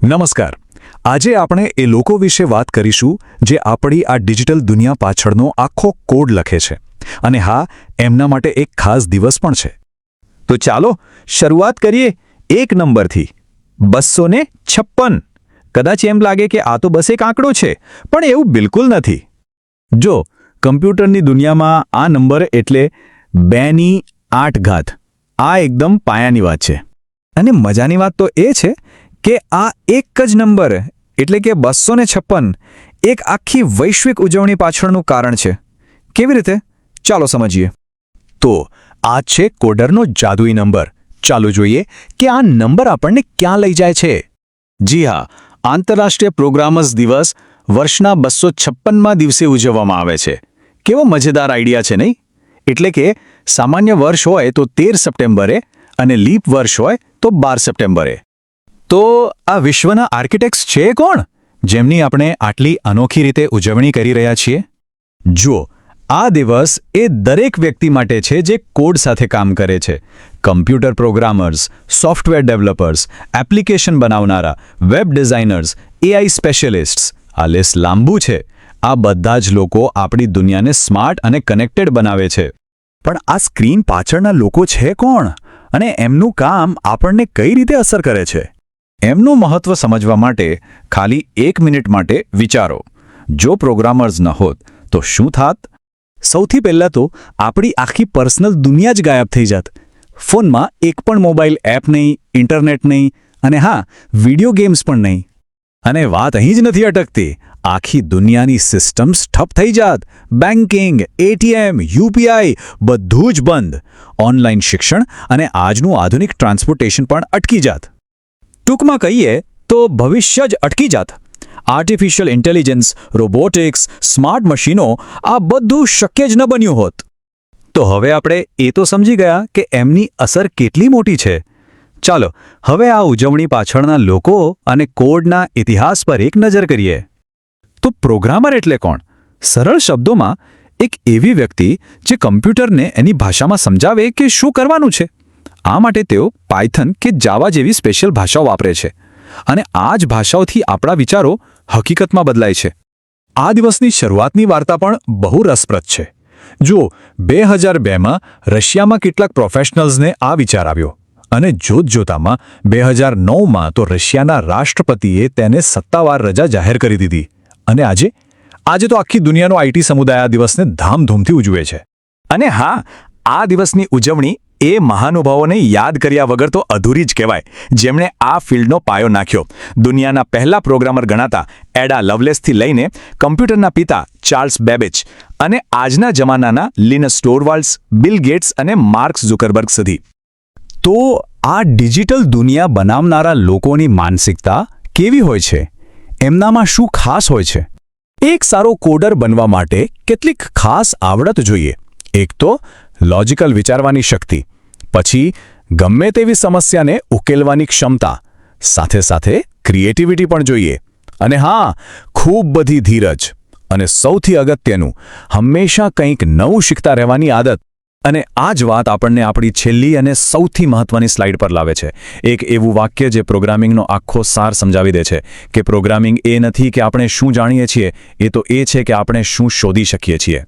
નમસ્કાર. આજે આપણે એ લોકો વિશે વાત કરીશું જે આપણી આ ડિજિટલ દુનિયા પાછળનો આખો કોડ લખે છે. અને હા, એમના માટે એક ખાસ દિવસ પણ છે. તો ચાલો શરૂઆત કરીએ એક નંબરથી. 256. કદાચ એમ લાગે કે આ તો બસ એક આંકડો છે, પણ એવું બિલકુલ નથી. જો કમ્પ્યુટરની દુનિયામાં આ નંબર એટલે 2ની 8 ઘાત. આ એકદમ પાયાની વાત છે. અને મજાની વાત તો એ છે કે આ એક જ નંબર એટલે કે 256 એક આખી વૈશ્વિક ઉજવણી પાછળનું કારણ છે. કેવી રીતે? ચાલો સમજીએ. તો આ છે કોડરનો જાદુઈ નંબર. ચાલો જોઈએ કે આ નંબર આપણને ક્યાં લઈ જાય છે. જી હા, આંતરરાષ્ટ્રીય પ્રોગ્રામર્સ દિવસ વર્ષના 256મા દિવસે ઉજવવામાં આવે છે. કેવો મજેદાર આઈડિયા છે નહીં? એટલે કે સામાન્ય વર્ષ હોય તો 13 સપ્ટેમ્બરે અને લીપ વર્ષ હોય તો 12 સપ્ટેમ્બરે. તો આ વિશ્વના આર્કિટેક્ટ્સ છે કોણ, જેમની આપણે આટલી અનોખી રીતે ઉજવણી કરી રહ્યા છીએ? જુઓ, આ દિવસ એ દરેક વ્યક્તિ માટે છે જે કોડ સાથે કામ કરે છે. Computer programmers, software developers, application બનાવનારા, વેબ ડિઝાઇનર્સ, એઆઈ સ્પેશિયલિસ્ટ્સ. આ લિસ્ટ લાંબુ છે. આ બધા જ લોકો આપણી દુનિયાને સ્માર્ટ અને કનેક્ટેડ બનાવે છે. પણ આ સ્ક્રીન પાછળના લોકો છે કોણ, અને એમનું કામ આપણને કઈ રીતે અસર કરે છે? એમનું મહત્વ સમજવા માટે ખાલી 1 મિનિટ માટે વિચારો. જો પ્રોગ્રામર્સ ન હોત તો શું થાત? સૌથી પહેલાં તો આપણી આખી પર્સનલ દુનિયા જ ગાયબ થઈ જાત. ફોનમાં એક પણ મોબાઈલ એપ નહીં, ઇન્ટરનેટ નહીં, અને હા, વિડિયો ગેમ્સ પણ નહીં. અને વાત અહીં જ નથી અટકતી. આખી દુનિયાની સિસ્ટમ્સ ઠપ થઈ જાત. બેન્કિંગ, એટીએમ, યુપીઆઈ બધું જ બંધ. ઓનલાઈન શિક્ષણ અને આજનું આધુનિક ટ્રાન્સપોર્ટેશન પણ અટકી જાત. ટૂંકમાં કહીએ તો ભવિષ્ય જ અટકી જાત. આર્ટિફિશિયલ ઇન્ટેલિજન્સ, રોબોટિક્સ, સ્માર્ટ મશીનો આ બધું શક્ય જ ન બન્યું હોત. તો હવે આપણે એ તો સમજી ગયા કે એમની અસર કેટલી મોટી છે. ચાલો હવે આ ઉજવણી પાછળના લોકો અને કોડના ઇતિહાસ પર એક નજર કરીએ. તો પ્રોગ્રામર એટલે કોણ? સરળ શબ્દોમાં એક એવી વ્યક્તિ જે કમ્પ્યુટરને એની ભાષામાં સમજાવે કે શું કરવાનું છે. આ માટે તેઓ પાયથન કે જાવા જેવી સ્પેશિયલ ભાષાઓ વાપરે છે. અને આ જ ભાષાઓથી આપણા વિચારો હકીકતમાં બદલાય છે. આ દિવસની શરૂઆતની વાર્તા પણ બહુ રસપ્રદ છે. જુઓ, 2002માં રશિયામાં કેટલાક પ્રોફેશનલ્સને આ વિચાર આવ્યો. અને જોતજોતામાં 2009માં તો રશિયાના રાષ્ટ્રપતિએ તેને સત્તાવાર રજા જાહેર કરી દીધી. અને આજે તો આખી દુનિયાનો આઈટી સમુદાય આ દિવસને ધામધૂમથી ઉજવે છે. અને હા, આ દિવસની ઉજવણી એ મહાનુભાવોને યાદ કર્યા વગર તો અધૂરી જ કહેવાય, જેમણે આ ફિલ્ડનો પાયો નાખ્યો. દુનિયાના પહેલા પ્રોગ્રામર ગણાતા એડા લવલેસથી લઈને કમ્પ્યુટરના પિતા ચાર્લ્સ બેબેજ અને આજના જમાનાના લિનસ ટોરવાલ્ડ્સ, બિલ ગેટ્સ અને માર્ક ઝુકરબર્ગ સુધી. તો આ ડિજિટલ દુનિયા બનાવનારા લોકોની માનસિકતા કેવી હોય છે? એમનામાં શું ખાસ હોય છે? એક સારો કોડર બનવા માટે કેટલીક ખાસ આવડત જોઈએ. એક તો લોજિકલ વિચારવાની શક્તિ, પછી ગમે તેવી સમસ્યાને ઉકેલવાની ક્ષમતા, સાથે સાથે ક્રિએટિવિટી પણ જોઈએ. અને હા, ખૂબ બધી ધીરજ. અને સૌથી અગત્યનું, હંમેશા કંઈક નવું શીખતા રહેવાની આદત. અને આ જ વાત આપણને આપણી છેલ્લી અને સૌથી મહત્વની સ્લાઇડ પર લાવે છે. એક એવું વાક્ય જે પ્રોગ્રામિંગનો આખો સાર સમજાવી દે છે કે પ્રોગ્રામિંગ એ નથી કે આપણે શું જાણીએ છીએ, એ તો એ છે કે આપણે શું શોધી શકીએ છીએ.